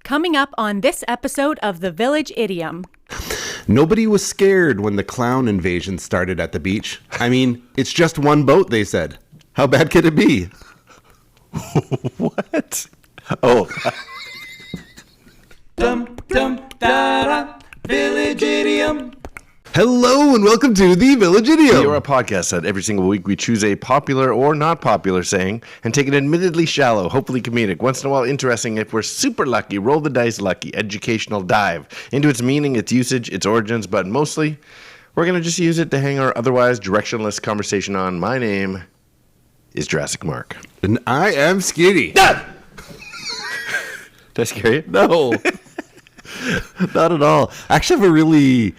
Coming up on this episode of the Village Idiom. Nobody was scared when the clown invasion started at the beach. I mean, it's just one boat, they said. How bad could it be? What? Oh. Village Idiom. Hello and welcome to the Village Idiom. We are a podcast that every single week we choose a popular or not popular saying and take an admittedly shallow, hopefully comedic, once in a while interesting, if we're super lucky, roll the dice lucky, educational dive into its meaning, its usage, its origins, but mostly we're going to just use it to hang our otherwise directionless conversation on. My name is Jurassic Mark. And I am Skinny. Did I scare you? No. Not at all. I actually have a really...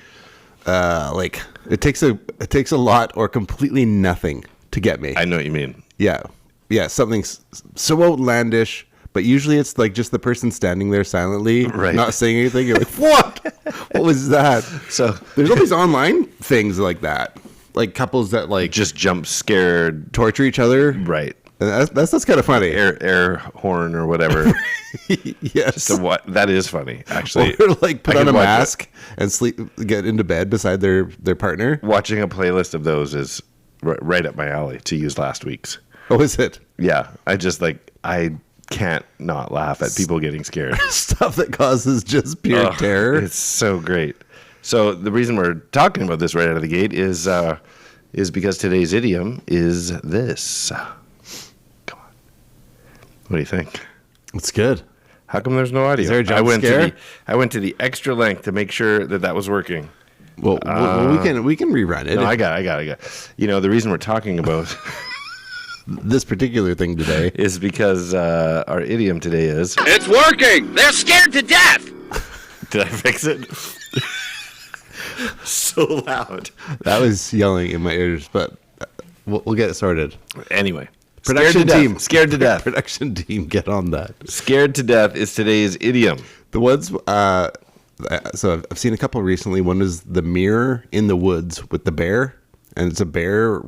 it takes a lot or completely nothing to get me. I know what you mean. Yeah, something so outlandish, but usually it's like just the person standing there silently, right, not saying anything. You're like, what? What was that? So there's all these online things like that, like couples that like just jump scared, torture each other, right? And that's kind of funny. Air horn or whatever. Yes. So what? That is funny, actually. Or like put on a mask and get into bed beside their partner. Watching a playlist of those is right up my alley, to use last week's. Oh, is it? Yeah. I can't not laugh at people getting scared. Stuff that causes just pure terror. It's so great. So the reason we're talking about this right out of the gate is because today's idiom is this. Come on. What do you think? It's good. How come there's no audio? Is there a jump scare? I went to the extra length to make sure that was working. Well, we can rerun it. No, I got it. You know, the reason we're talking about this particular thing today is because our idiom today is... It's working! They're scared to death! Did I fix it? So loud. That was yelling in my ears, but we'll get it sorted. Anyway. Production team. Scared to death. Production team, get on that. Scared to death is today's idiom. The ones, so I've seen a couple recently. One is the mirror in the woods with the bear, and it's a bear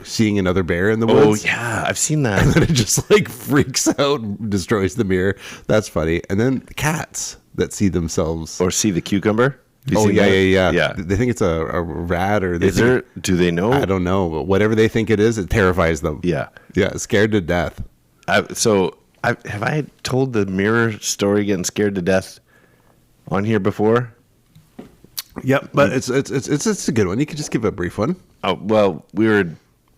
seeing another bear in the woods. Oh, yeah, I've seen that. And then it just like freaks out and destroys the mirror. That's funny. And then the cats that see themselves. Or see the cucumber. Oh, yeah. Yeah. They think it's a rat or... Do they know? I don't know. But whatever they think it is, it terrifies them. Yeah. Yeah, scared to death. Have I told the mirror story getting scared to death on here before? Yep, but it's a good one. You could just give a brief one. Oh, well, we were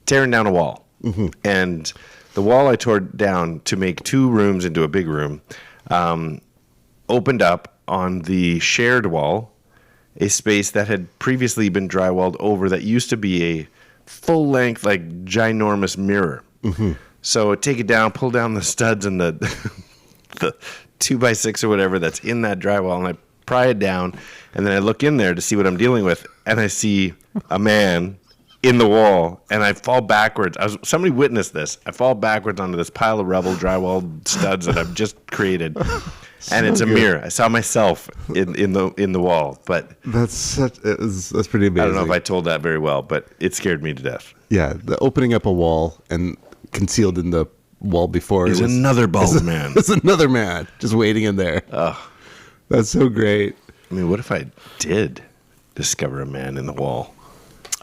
tearing down a wall. Mm-hmm. And the wall I tore down to make two rooms into a big room opened up on the shared wall, a space that had previously been drywalled over that used to be a full-length, like, ginormous mirror. Mm-hmm. So take it down, pull down the studs and the 2x6 or whatever that's in that drywall, and I pry it down, and then I look in there to see what I'm dealing with, and I see a man in the wall, and I fall backwards. Somebody witnessed this. I fall backwards onto this pile of rubble, drywall studs that I've just created. And it's a mirror. I saw myself in the wall, but that's pretty amazing. I don't know if I told that very well, but it scared me to death. Yeah, the opening up a wall and concealed in the wall before is another bald man. It's another man just waiting in there. Oh, that's so great. I mean, what if I did discover a man in the wall?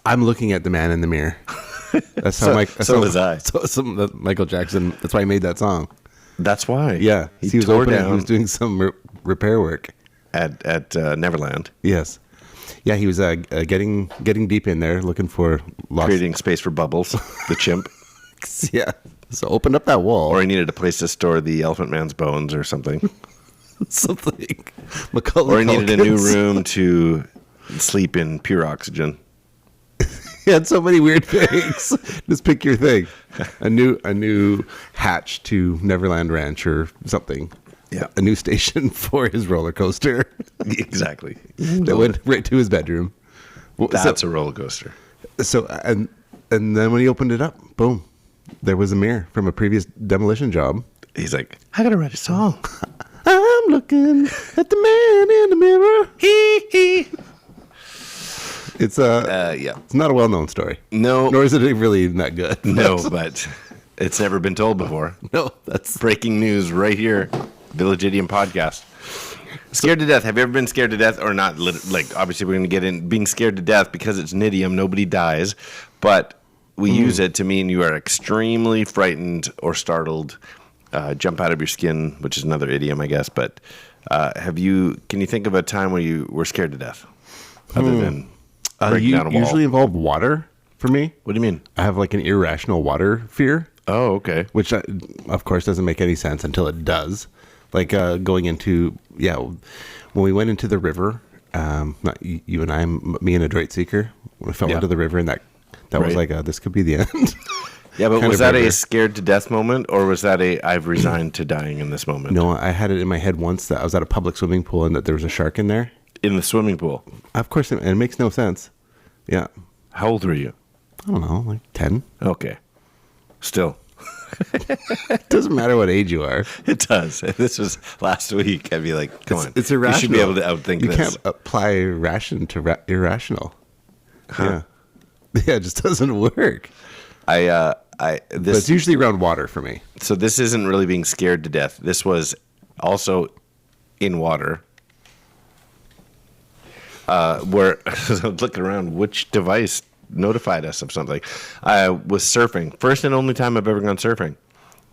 I'm looking at the man in the mirror. That's how was I. So Michael Jackson. That's why he made that song. That's why. Yeah, he was opening. He was doing some repair work at Neverland. Yes. Yeah, he was getting deep in there, looking for creating space for Bubbles, the chimp. Yeah. So opened up that wall. Or he needed a place to store the Elephant Man's bones or something. Something. Or he needed a new room to sleep in pure oxygen. He had so many weird things. Just pick your thing. A new hatch to Neverland Ranch or something. Yeah. A new station for his roller coaster. Exactly. That went right to his bedroom. That's a roller coaster. So and then when he opened it up, boom, there was a mirror from a previous demolition job. He's like, I gotta write a song. I'm looking at the man in the mirror. Hee. It's It's not a well-known story. No. Nor is it really that good. No, but it's never been told before. No, that's breaking news right here. Village Idiom podcast. Scared to death. Have you ever been scared to death or not? Like, obviously, we're going to get in being scared to death because it's an idiom. Nobody dies. But we use it to mean you are extremely frightened or startled. Jump out of your skin, which is another idiom, I guess. But can you think of a time where you were scared to death? Other than breaking down a wall? Usually involve water for me. What do you mean? I have like an irrational water fear. Oh, okay. Which, of course, doesn't make any sense until it does. Like going into, when we went into the river, not you and I, me and a Droid Seeker, we fell into the river, and that was like, this could be the end. Yeah, but was that a scared to death moment, or was that I've resigned to dying in this moment? No, I had it in my head once that I was at a public swimming pool and that there was a shark in there. In the swimming pool? Of course, and it makes no sense. Yeah. How old were you? I don't know, like 10. Okay. Still. It doesn't matter what age you are. It does. If this was last week, I'd be like, come on. It's irrational. You should be able to outthink this. You can't apply ration to irrational. Huh. Yeah, it just doesn't work. But it's usually around water for me. So this isn't really being scared to death. This was also in water. Where I was looking around, which device notified us of something. I was surfing. First and only time I've ever gone surfing.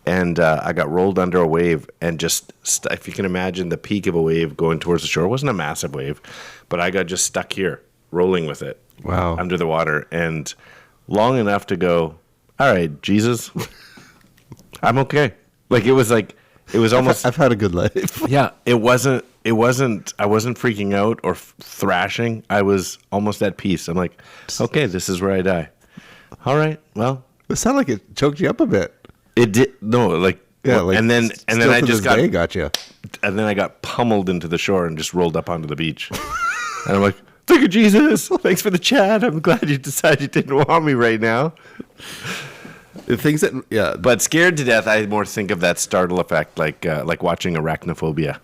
And I got rolled under a wave and just, if you can imagine the peak of a wave going towards the shore. It wasn't a massive wave, but I got just stuck here, rolling with it. Wow. Under the water. And long enough to go, all right, Jesus, I'm okay. Like, it was almost. I've had a good life. Yeah, I wasn't freaking out or thrashing. I was almost at peace. I'm like, okay, this is where I die. All right, well. It sounded like it choked you up a bit. It did. No, like, yeah, like, and then I just got you. And then I got pummeled into the shore and just rolled up onto the beach. And I'm like, thank you, Jesus. Thanks for the chat. I'm glad you decided you didn't want me right now. The things that, But scared to death, I more think of that startle effect, like watching Arachnophobia,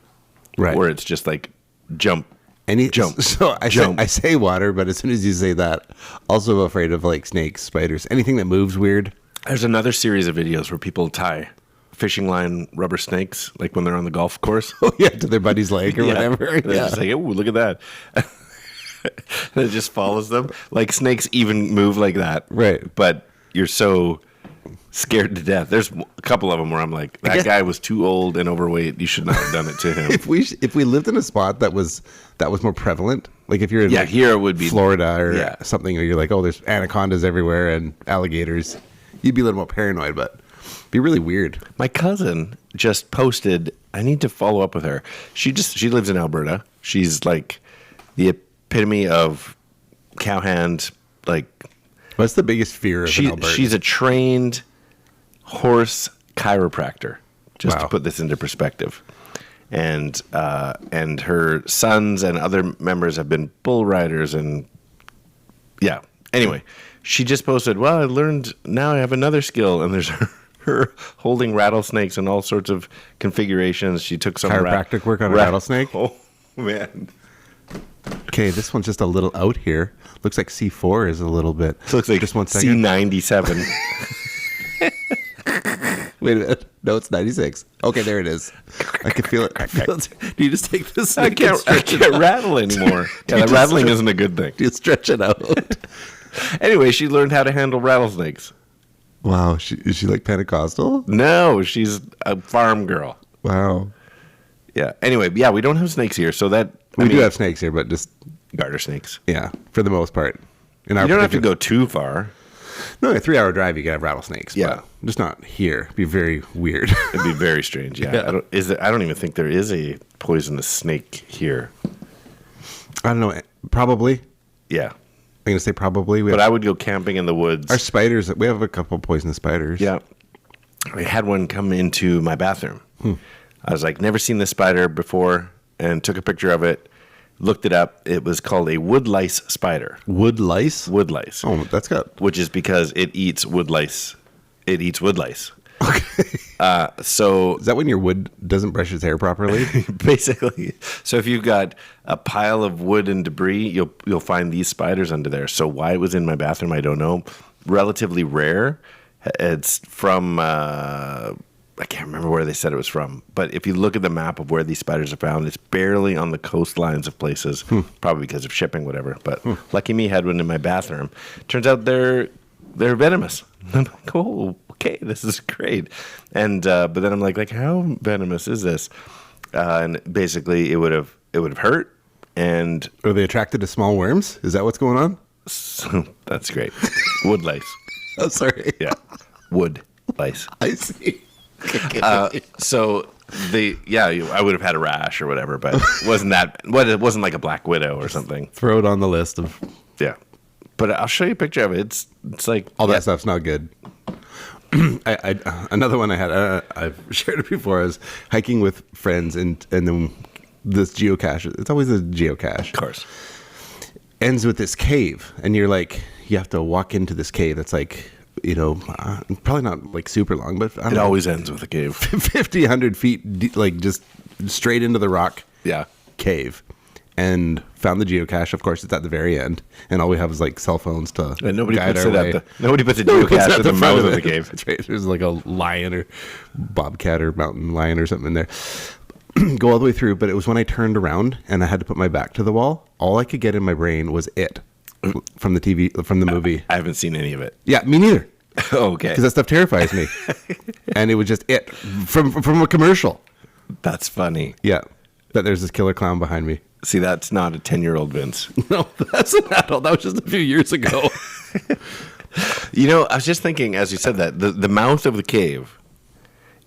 right? Where it's just like jump. Jump. So I say water, but as soon as you say that, also afraid of like snakes, spiders, anything that moves weird. There's another series of videos where people tie fishing line rubber snakes, like when they're on the golf course. Oh yeah, to their buddy's leg or whatever. And they're just like, oh, look at that. And it just follows them. Like snakes even move like that. Right. But you're so scared to death. There's a couple of them where I'm like, that guy was too old and overweight. You should not have done it to him. If we lived in a spot that was more prevalent, like if you're in here it would be Florida or something, or you're like, oh, there's anacondas everywhere and alligators, you'd be a little more paranoid, but it'd be really weird. My cousin just posted. I need to follow up with her. She lives in Alberta. She's like the epitome of cowhand. Like, what's the biggest fear of an Alberta? She's a trained horse chiropractor, just to put this into perspective. And her sons and other members have been bull riders and anyway, she just posted, well, I learned, now I have another skill, and there's her holding rattlesnakes in all sorts of configurations. She took some chiropractic work on a rattlesnake. Oh man. Okay, this one's just a little out here. Looks like C4 is a little bit. It looks like just 1 second. C97. Wait a minute. No, it's 96. Okay, there it is. I can feel it. Do you just take this? I can't rattle anymore. Yeah, the rattling isn't a good thing. Do you stretch it out? Anyway, she learned how to handle rattlesnakes. Wow. Is she like Pentecostal? No, she's a farm girl. Wow. Yeah. Anyway, we don't have snakes here, so that... We do have snakes here, but just... garter snakes. Yeah, for the most part. You don't have to go too far. No, a 3-hour drive, you can have rattlesnakes. Yeah. But just not here. It'd be very weird. It'd be very strange, yeah. I don't even think there is a poisonous snake here. I don't know. Probably. Yeah. I'm going to say probably. But I would go camping in the woods. Our spiders, we have a couple poisonous spiders. Yeah. I had one come into my bathroom. I was like, never seen this spider before, and took a picture of it. Looked it up. It was called a wood lice spider. Wood lice? Wood lice. Oh, that's got... Which is because it eats wood lice. It eats wood lice. Okay. So... Is that when your wood doesn't brush its hair properly? Basically. So if you've got a pile of wood and debris, you'll find these spiders under there. So why it was in my bathroom, I don't know. Relatively rare. It's from I can't remember where they said it was from, but if you look at the map of where these spiders are found, it's barely on the coastlines of places, probably because of shipping, whatever. But lucky me, had one in my bathroom. Turns out they're venomous. I'm like, oh, okay, this is great. And but then I'm like how venomous is this? And basically, it would have hurt. And Are they attracted to small worms? Is that what's going on? so, that's great. Wood lice. Oh, sorry. Yeah, wood lice. I see. So I would have had a rash or whatever, but it wasn't like a black widow or something. Throw it on the list of Yeah, but I'll show you a picture of it. It's like all that stuff's not good. Another one I had, I've shared it before. I was hiking with friends, and then this geocache. It's always a geocache. Of course. Ends with this cave, and you're like, you have to walk into this cave. That's like, probably not like super long, but It always ends with a cave. 50, 100 feet, like just straight into the rock. Yeah. Cave. And found the geocache. Of course, it's at the very end, and all we have is like cell phones to And nobody guide puts our it way. nobody puts a Nobody puts it geocache at at the front mouth of it. the cave. That's right. There's like a lion or bobcat or mountain lion or something in there. Go all the way through, but it was when I turned around and I had to put my back to the wall. All I could get in my brain was it from the movie. I haven't seen any of it. Yeah, me neither. Okay. Because that stuff terrifies me. And it was just it from a commercial. That's funny. Yeah, that there's this killer clown behind me. See, that's not a 10-year-old Vince. No, that's an adult. That was just a few years ago. I was just thinking as you said that, the mouth of the cave,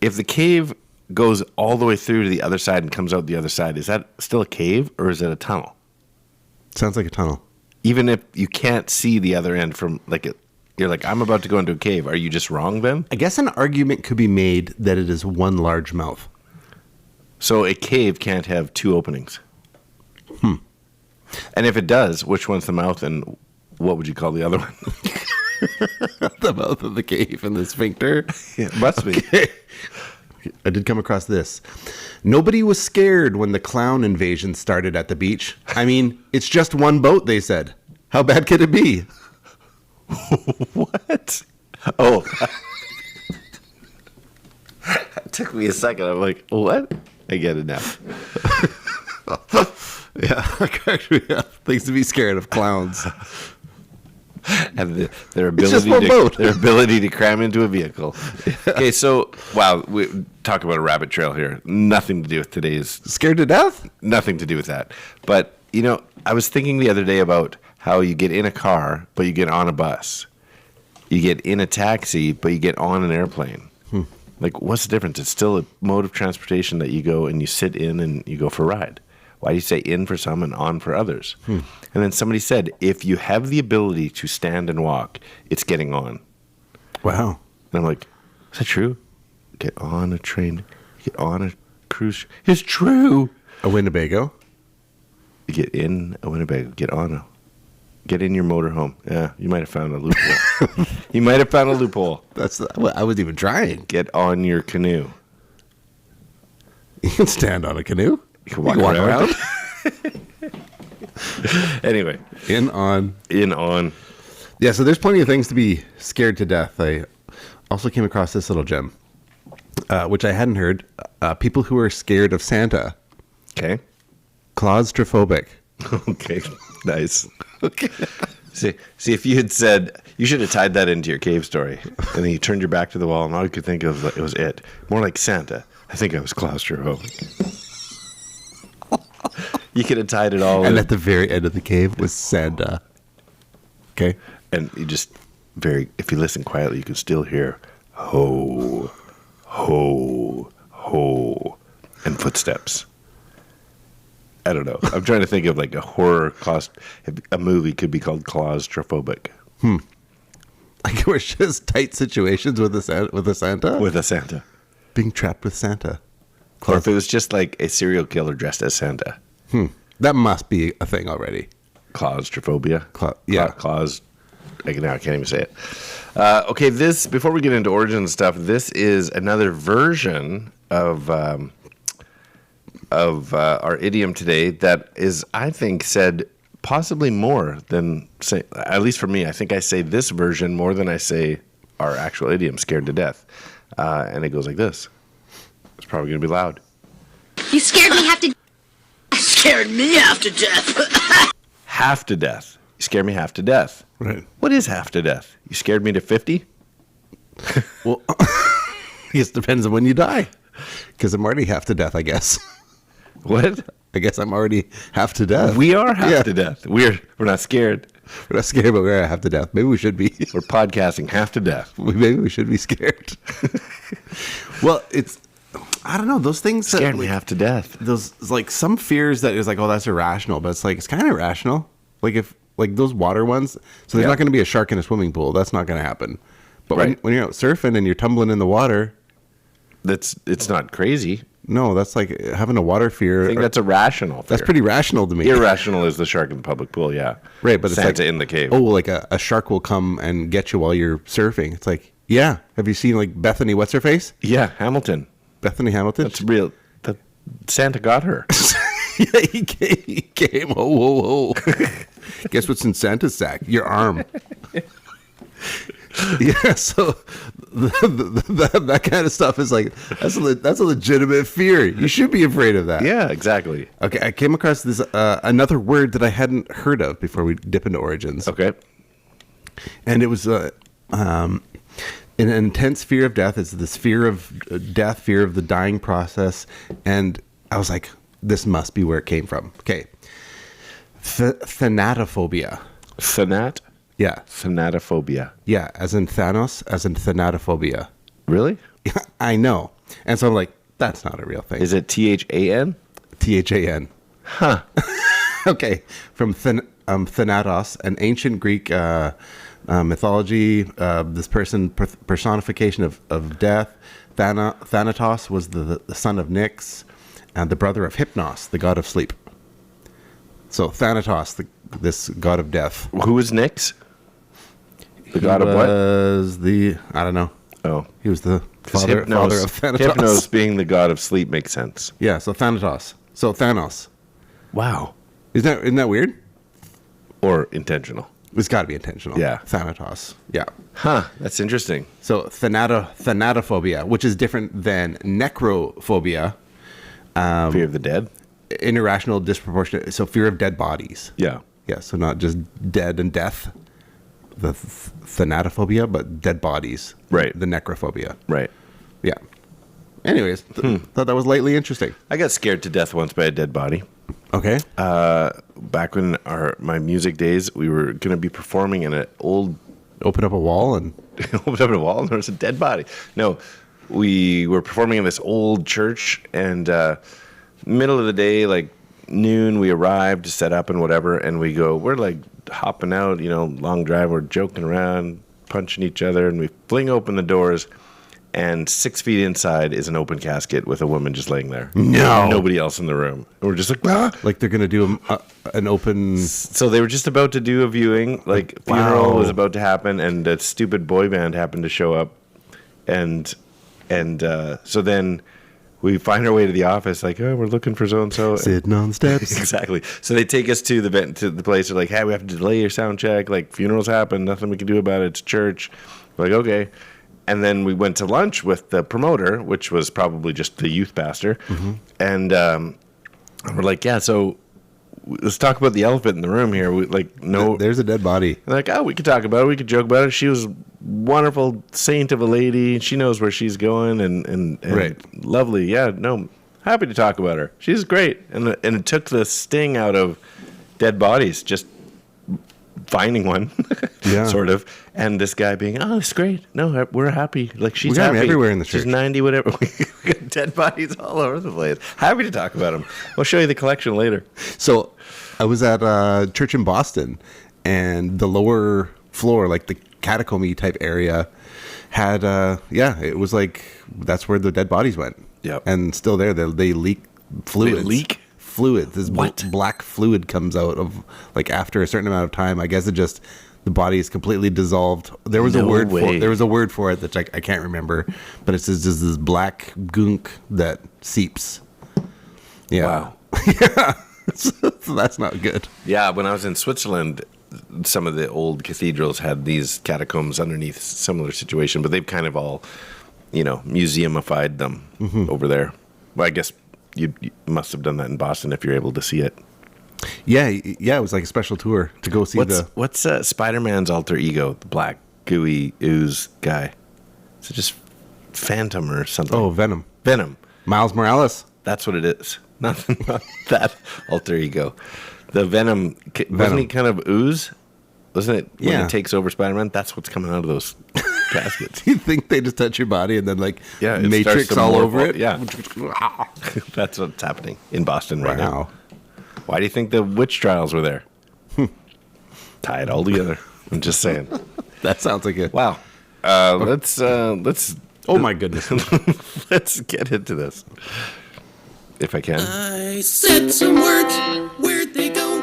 if the cave goes all the way through to the other side and comes out the other side, is that still a cave or is it a tunnel? Sounds like a tunnel. Even if you can't see the other end from you're like, I'm about to go into a cave. Are you just wrong then? I guess an argument could be made that it is one large mouth. So a cave can't have two openings. And if it does, which one's the mouth and what would you call the other one? The mouth of the cave and the sphincter. Yeah, must be. Okay. I did come across this. Nobody was scared when the clown invasion started at the beach. I mean, it's just one boat, they said. How bad could it be? What? Oh. It took me a second. I'm like, what? I get it now. Yeah, correct. Yeah, things to be scared of clowns. And their just one boat. their ability to cram into a vehicle. Okay, so wow, we talk about a rabbit trail here. Nothing to do with today's. Scared to death? Nothing to do with that. But I was thinking the other day about how you get in a car, but you get on a bus. You get in a taxi, but you get on an airplane. Like, what's the difference? It's still a mode of transportation that you go and you sit in and you go for a ride. Why do you say in for some and on for others? And then somebody said, if you have the ability to stand and walk, it's getting on. Wow. And I'm like, is that true? Get on a train, get on a cruise. It's true. A Winnebago? You get in a Winnebago, get in your motorhome. Yeah, you might have found a loophole. You might have found a loophole. I wasn't even trying. Get on your canoe. You can stand on a canoe. You can walk around. Anyway. In, on. Yeah, so there's plenty of things to be scared to death. I also came across this little gem, which I hadn't heard. People who are scared of Santa. Okay. Claustrophobic. Okay. Nice. Okay. See, if you had said, you should have tied that into your cave story, and then you turned your back to the wall, and all you could think of it was it. More like Santa. I think I was claustrophobic. You could have tied it all And in. at the very end of the cave was Santa. Okay. And you just if you listen quietly, you can still hear ho, ho, ho, and footsteps. I don't know. I'm trying to think of like a horror a movie could be called Claustrophobic. Like it was just tight situations with a Santa? With a Santa. Being trapped with Santa. Or if it was just like a serial killer dressed as Santa. That must be a thing already. Claustrophobia. Yeah. Now I can't even say it. Okay, before we get into origin stuff, this is another version of our idiom today that is, I think, said possibly more than say. At least for me, I think I say this version more than I say our actual idiom, "Scared to Death," and it goes like this: It's probably going to be loud. You scared me half to... Scared me half to death. Half to death. You scared me half to death. Right. What is half to death? You scared me to 50? Well, I guess it depends on when you die. Because I'm already half to death, I guess. What? I guess I'm already half to death. We are half Yeah. to death. We're not scared. We're not scared, but we're half to death. Maybe we should be. We're podcasting half to death. Maybe we should be scared. Well, I don't know, those things Scared that, me like, half to death. those, like, some fears that is like, oh, that's irrational, but it's like, it's kind of rational. Like, if, like, those water ones, so there's Yeah. not going to be a shark in a swimming pool. That's not going to happen. But Right. when you're out surfing and you're tumbling in the water, It's not crazy. no, that's like having a water fear. I think that's a rational fear. That's pretty rational to me. Irrational is the shark in the public pool, yeah. Right, but it's Santa like, in the cave. oh, like a shark will come and get you while you're surfing. It's like, yeah. Have you seen like Bethany, what's her face? Yeah, Hamilton. Bethany Hamilton? That's real. Santa got her. Yeah, he came. Oh, whoa, whoa. Guess what's in Santa's sack? Your arm. Yeah, so that kind of stuff is like, that's a legitimate fear. You should be afraid of that. Yeah, exactly. Okay, I came across this another word that I hadn't heard of before we dip into origins. Okay. And it was an intense fear of death. It's this fear of death, fear of the dying process. And I was like, this must be where it came from. Okay. Thanatophobia. Thanat? Yeah. Thanatophobia. Yeah. As in Thanos, as in thanatophobia. Really? Yeah, I know. And so I'm like, that's not a real thing. Is it THAN? THAN. Huh. Okay. From Thanatos, an ancient Greek mythology, this personification of death. Thanatos was the son of Nyx and the brother of Hypnos, the god of sleep. So Thanatos, this god of death. Who is Nyx? The god of what? Was I don't know. Oh. He was the 'Cause father of Thanatos. Hypnos being the god of sleep makes sense. Yeah, so Thanatos. So Thanos. Wow. Isn't that weird? Or intentional. It's got to be intentional. Yeah. Thanatos. Yeah. Huh. That's interesting. So thanatophobia, which is different than necrophobia. Fear of the dead? Irrational, disproportionate. So fear of dead bodies. Yeah. Yeah, so not just dead and death, the thanatophobia, but dead bodies. Right. The necrophobia. Right. Yeah. Anyways, thought that was lightly interesting. I got scared to death once by a dead body. Okay. Back when my music days, we were going to be performing in an old Open up a wall and... opened up a wall and there was a dead body. No, we were performing in this old church and middle of the day, like noon, we arrived to set up and whatever. And we're like hopping out, long drive. We're joking around, punching each other. And we fling open the doors and 6 feet inside is an open casket with a woman just laying there. No. Nobody else in the room. And we're just like, ah. Like they're going to do an open... So they were just about to do a viewing, like funeral was about to happen, and a stupid boy band happened to show up, and so then we find our way to the office, like, oh, we're looking for so and so. Sitting on the steps. Exactly. So they take us to the place. They're like, hey, we have to delay your sound check. Like funerals happen, nothing we can do about it. It's church. We're like, okay. And then we went to lunch with the promoter, which was probably just the youth pastor, and we're like, yeah, so. Let's talk about the elephant in the room here. There's a dead body. Like, oh, we could talk about it. We could joke about it. She was a wonderful saint of a lady. She knows where she's going and Right. lovely. Yeah, no, happy to talk about her. She's great. And it took the sting out of dead bodies, just finding one, Yeah. sort of. And this guy being, oh, it's great. No, we're happy. Like, she's We got 'em happy. everywhere in the She's church. 90, whatever. We got dead bodies all over the place. Happy to talk about them. We'll show you the collection later. So I was at a church in Boston, and the lower floor, like the catacomb type area, had, it was like, that's where the dead bodies went. Yep. And still there, they leak fluids. They leak? Fluid. This What? black fluid comes out of, like, after a certain amount of time. I guess the body is completely dissolved. There was No a word way. there was a word for it that I can't remember, but it's just this black gunk that seeps. Yeah. Wow. Yeah. So that's not good. Yeah, when I was in Switzerland, some of the old cathedrals had these catacombs underneath, similar situation, but they've kind of all museumified them over there. Well, I guess you must have done that in Boston if you're able to see it. Yeah. It was like a special tour to go see What's Spider-Man's alter ego, the black gooey ooze guy? Is it just Phantom or something? Oh, Venom. Miles Morales. That's what it is. Not that alter ego. The Venom. Wasn't he kind of ooze? Wasn't it when it takes over Spider-Man? That's what's coming out of those caskets. You think they just touch your body and then it Matrix starts to all morph over it? Yeah. That's what's happening in Boston right now. Why do you think the witch trials were there? Tie it all together. I'm just saying. That sounds like it. Wow. Let's. Oh my goodness. Let's get into this, if I can. I said some words. Where'd they go?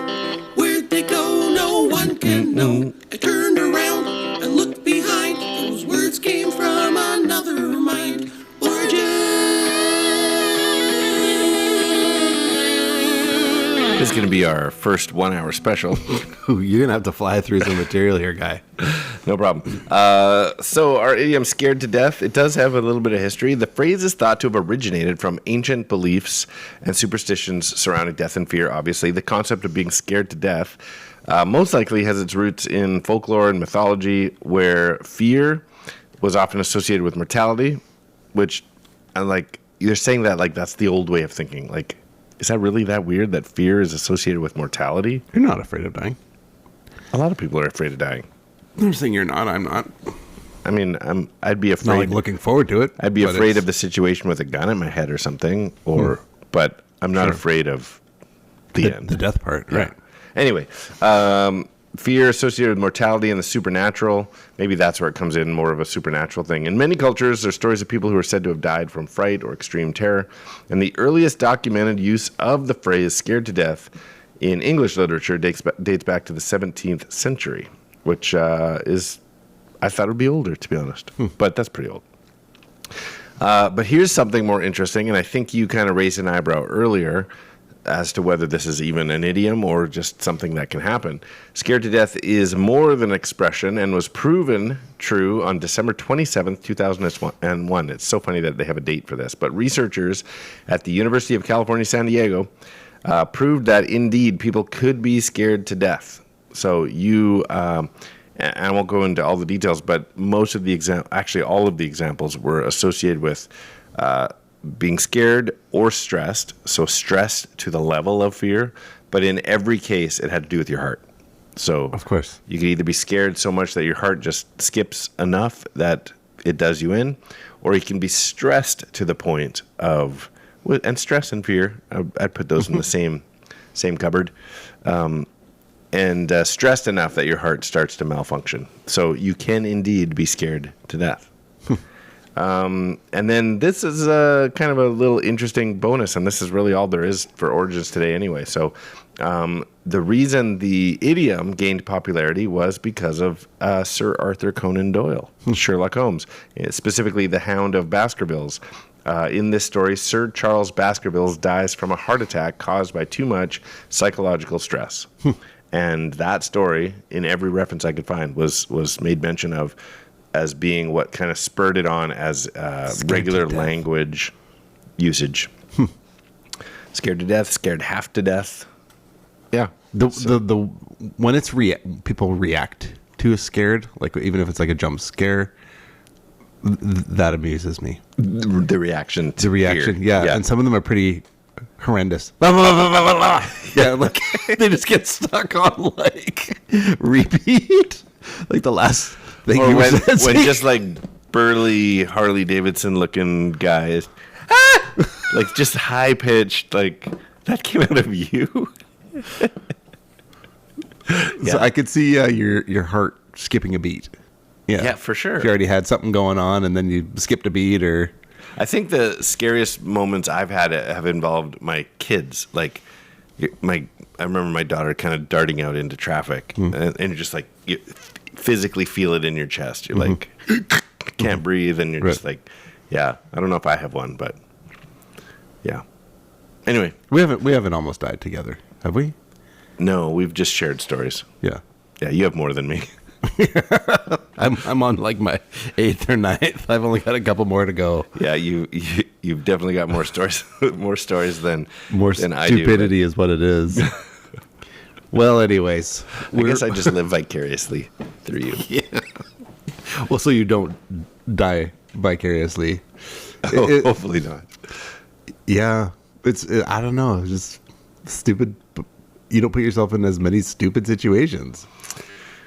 Where'd they go? No one can know. I turned around and looked behind. Those words came from another mind. This is going to be our first 1 hour special. Ooh, you're going to have to fly through some material here, guy. No problem. So our idiom, scared to death, it does have a little bit of history. The phrase is thought to have originated from ancient beliefs and superstitions surrounding death and fear, obviously. The concept of being scared to death most likely has its roots in folklore and mythology, where fear was often associated with mortality, which, you're saying that that's the old way of thinking. Is that really that weird that fear is associated with mortality? You're not afraid of dying. A lot of people are afraid of dying. I'm saying you're not. I'm not. I mean, I'd be afraid. Not looking forward to it. I'd be afraid of the situation with a gun at my head or something, but I'm not afraid of the end. The death part, right. Anyway, fear associated with mortality and the supernatural. Maybe that's where it comes in, more of a supernatural thing. In many cultures, there's stories of people who are said to have died from fright or extreme terror. And the earliest documented use of the phrase scared to death in English literature dates back to the 17th century, which I thought would be older, to be honest. But that's pretty old. But here's something more interesting, and I think you kind of raised an eyebrow earlier as to whether this is even an idiom or just something that can happen. Scared to death is more than an expression and was proven true on December 27th, 2001. It's so funny that they have a date for this. But researchers at the University of California, San Diego, proved that indeed people could be scared to death. So and I won't go into all the details, but most of the all of the examples were associated with being scared or stressed, so stressed to the level of fear, but in every case, it had to do with your heart. So, of course, you could either be scared so much that your heart just skips enough that it does you in, or you can be stressed to the point of, and stress and fear, I'd put those in the same cupboard, and stressed enough that your heart starts to malfunction. So you can indeed be scared to death. And then this is kind of a little interesting bonus, and this is really all there is for origins today anyway. So the reason the idiom gained popularity was because of Sir Arthur Conan Doyle, Sherlock Holmes, specifically the Hound of Baskervilles. In this story, Sir Charles Baskervilles dies from a heart attack caused by too much psychological stress. And that story, in every reference I could find, was made mention of as being what kind of spurred it on as regular language usage. Scared to death, scared half to death. Yeah. The when it's people react to a scared, even if it's like a jump scare, that amuses me. The reaction to fear. Yeah. And some of them are pretty horrendous. Yeah, they just get stuck on repeat. The last thing or when just burly Harley Davidson looking guys, just high pitched, that came out of you. So I could see your heart skipping a beat. Yeah, for sure. If you already had something going on and then you skipped a beat, or I think the scariest moments I've had have involved my kids. I remember my daughter kind of darting out into traffic, and you're just you physically feel it in your chest. You're can't breathe, and you're just yeah. I don't know if I have one, but yeah. Anyway, we haven't almost died together, have we? No, we've just shared stories. Yeah. Yeah, you have more than me. I'm on like my 8th or 9th. I've only got a couple more to go. Yeah, you've definitely got more stories, than I do. Stupidity is what it is. Well, anyways, I guess I just live vicariously through you. Yeah. Well, so you don't die vicariously. Hopefully not. Yeah, I don't know. It's just stupid. You don't put yourself in as many stupid situations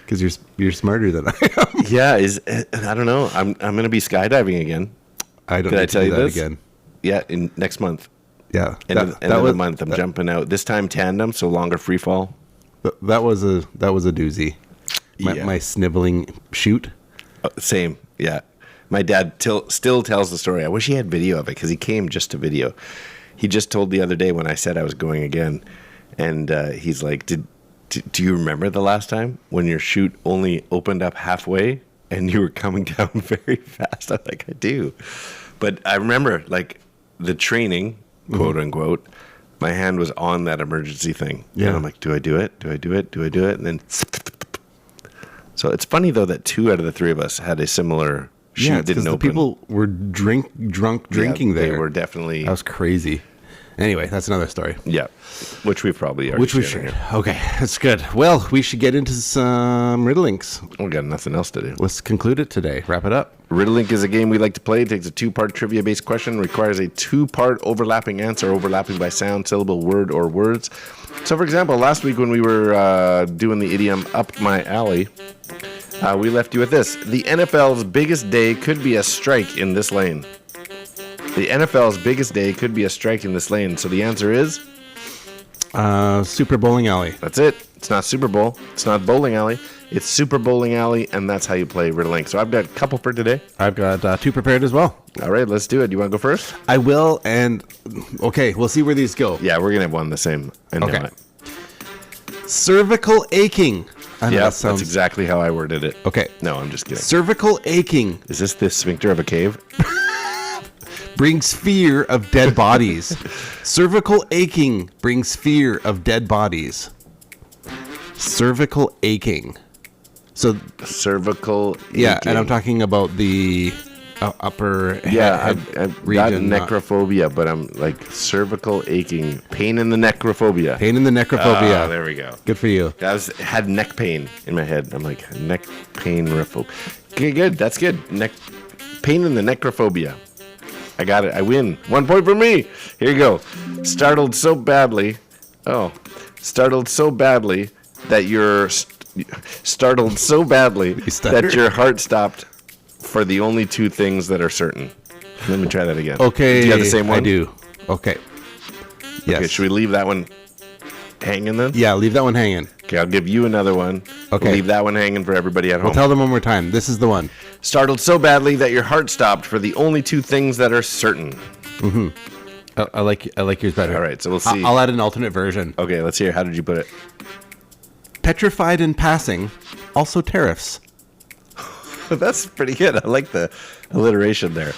because you're smarter than I am. Yeah, I don't know. I'm going to be skydiving again. I don't. Did I tell you this again? Yeah, in next month. Yeah, End of the month. I'm jumping out this time tandem, so longer free fall. That was a doozy. My sniveling chute. Same. Yeah. My dad still tells the story. I wish he had video of it because he came just to video. He just told the other day when I said I was going again, and he's like, do you remember the last time when your chute only opened up halfway and you were coming down very fast? I'm like, I do. But I remember like the training, quote unquote, my hand was on that emergency thing. Yeah. And I'm like, do I do it? Do I do it? Do I do it? And then so it's funny though that 2 out of the 3 of us had a similar chute didn't open. The people were drunk drinking there. They were definitely. That was crazy. Anyway, that's another story. Yeah, which we probably are. Which we should. Okay, that's good. Well, we should get into some Riddlinks. We got nothing else to do. Let's conclude it today. Wrap it up. Riddlink is a game we like to play. It takes a 2-part trivia-based question, requires a 2-part overlapping answer, overlapping by sound, syllable, word, or words. So, for example, last week when we were doing the idiom Up My Alley, we left you with this. The NFL's biggest day could be a strike in this lane. The NFL's biggest day could be a strike in this lane. So the answer is? Super Bowling Alley. That's it. It's not Super Bowl. It's not bowling alley. It's Super Bowling Alley, and that's how you play Riddlink. So I've got a couple for today. I've got 2 prepared as well. All right, let's do it. You want to go first? I will, and okay, we'll see where these go. Yeah, we're going to have one the same. I know it. Cervical aching. Yeah, that's exactly how I worded it. Okay. No, I'm just kidding. Cervical aching. Is this the sphincter of a cave? Brings fear of dead bodies. Cervical aching brings fear of dead bodies. Cervical aching. So cervical aching. Yeah, and I'm talking about the upper head I've region. got necrophobia, but I'm like cervical aching. Pain in the necrophobia. Pain in the necrophobia. Oh, there we go. Good for you. I had neck pain in my head. I'm like, neck pain Okay, good. That's good. Pain in the necrophobia. I got it. I win. 1 point for me. Here you go. Startled so badly that you're startled so badly that your heart stopped for the only 2 things that are certain. Let me try that again. Okay. Do you have the same one? I do. Okay. Yes. Okay, should we leave that one hanging then? Yeah, leave that one hanging. Okay, I'll give you another one. Okay. We'll leave that one hanging for everybody at home. We'll tell them one more time. This is the one. Startled so badly that your heart stopped for the only 2 things that are certain. Mm-hmm. I like yours better. All right, so we'll see. I'll add an alternate version. Okay, let's hear. How did you put it? Petrified in passing, also tariffs. That's pretty good. I like the alliteration there.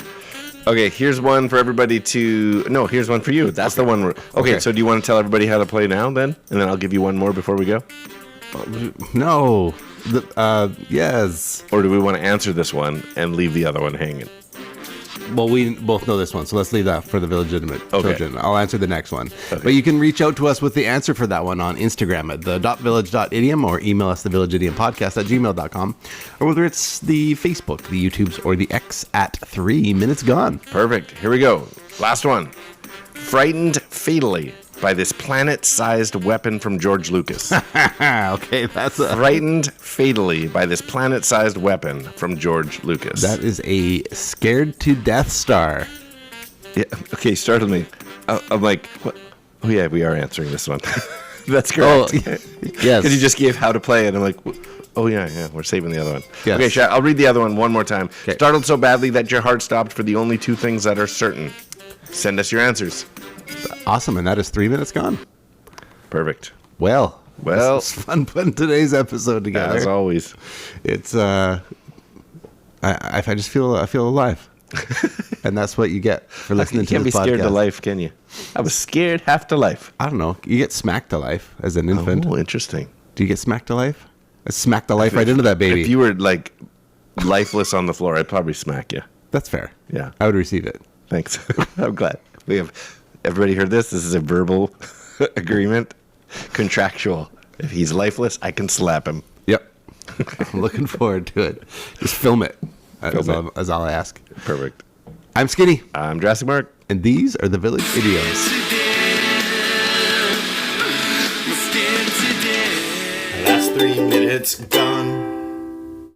Okay, here's one for everybody to... No, here's one for you. That's the one. Okay, so do you want to tell everybody how to play now, then? And then I'll give you one more before we go? No. Yes. Or do we want to answer this one and leave the other one hanging? Well, we both know this one, so let's leave that for the Village Idiom. Okay. I'll answer the next one. Okay. But you can reach out to us with the answer for that one on Instagram at the.village.idiom or email us thevillageidiompodcast@gmail.com, or whether it's the Facebook, the YouTubes, or the X at 3 Minutes Gone. Perfect. Here we go. Last one. Frightened fatally by this planet-sized weapon from George Lucas. Okay, that's a... Frightened fatally by this planet-sized weapon from George Lucas. That is a Scared.To.Death star. Yeah. Okay, startled me. I'm like, what? Oh yeah, we are answering this one. That's correct. Oh, yes. Because you just gave how to play, and I'm like, oh yeah, we're saving the other one. Yes. Okay, I'll read the other one more time. Okay. Startled so badly that your heart stopped for the only 2 things that are certain. Send us your answers. Awesome, and that is 3 Minutes Gone. Perfect. Well, this was fun putting today's episode together. As always. It's I just feel alive, and that's what you get for listening to this podcast. You can't be scared to life, can you? I was scared half to life. I don't know. You get smacked to life as an infant. Oh, interesting. Do you get smacked to life I smacked the life right into that baby. If you were like lifeless on the floor, I'd probably smack you. That's fair. Yeah. I would receive it. Thanks. I'm glad. We have everybody heard this. This is a verbal agreement, contractual. If he's lifeless, I can slap him. Yep. I'm looking forward to it. Just film it. That's all I ask. Perfect. I'm Skinny. I'm Jurassic Mark. And these are the Village Idioms. Last 3 minutes gone.